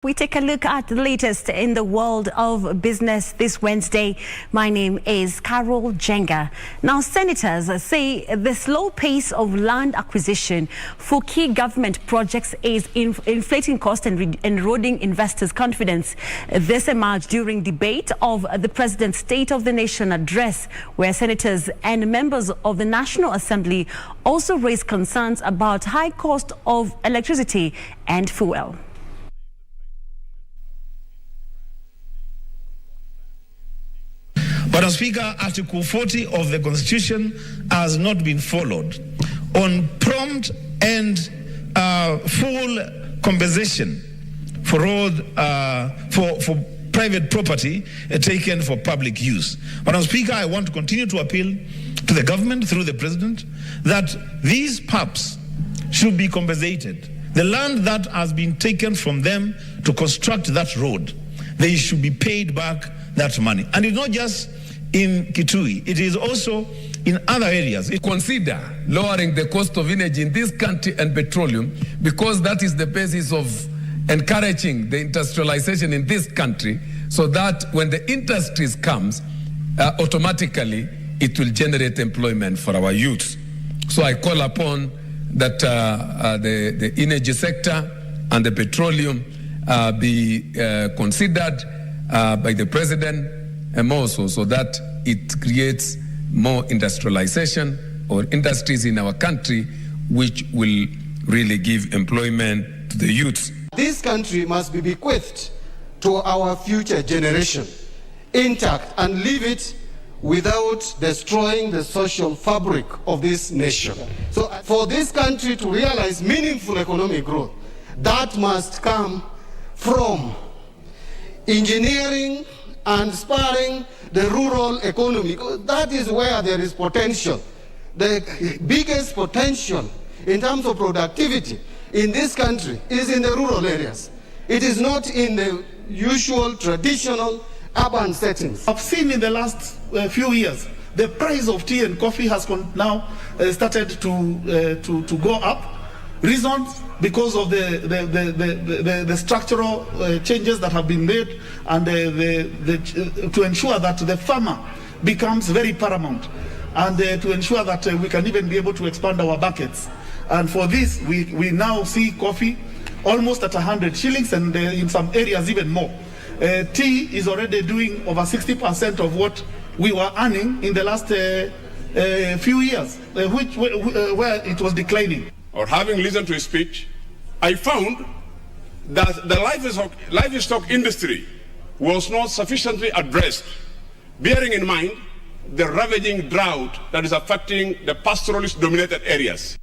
We take a look at the latest in the world of business this Wednesday. My name is Carol Jenga. Now, senators say the slow pace of land acquisition for key government projects is inflating costs and eroding investors' confidence. This emerged during debate of the President's State of the Nation address, where senators and members of the National Assembly also raised concerns about high cost of electricity and fuel. Madam Speaker, Article 40 of the Constitution has not been followed on prompt and full compensation for private property taken for public use. Madam Speaker, I want to continue to appeal to the government through the President that these pubs should be compensated. The land that has been taken from them to construct that road, they should be paid back that money. And it's not just in Kitui, it is also in other areas. Consider lowering the cost of energy in this country and petroleum, because that is the basis of encouraging the industrialization in this country, so that when the industries comes, automatically it will generate employment for our youth. So I call upon that the energy sector and the petroleum be considered by the President and more so that it creates more industrialization or industries in our country, which will really give employment to the youth. This country must be bequeathed to our future generation intact and leave it without destroying the social fabric of this nation. So for this country to realize meaningful economic growth, that must come from engineering and spurring the rural economy. That is where there is potential. The biggest potential in terms of productivity in this country is in the rural areas. It is not in the usual traditional urban settings. I've seen in the last few years the price of tea and coffee has now started to go up. Reasons because of the structural changes that have been made, and to ensure that the farmer becomes very paramount, and to ensure that we can even be able to expand our buckets. And for this, we now see coffee almost at 100 shillings, and in some areas even more. Tea is already doing over 60% of what we were earning in the last few years, where it was declining. Or having listened to his speech, I found that the livestock industry was not sufficiently addressed, bearing in mind the ravaging drought that is affecting the pastoralist-dominated areas.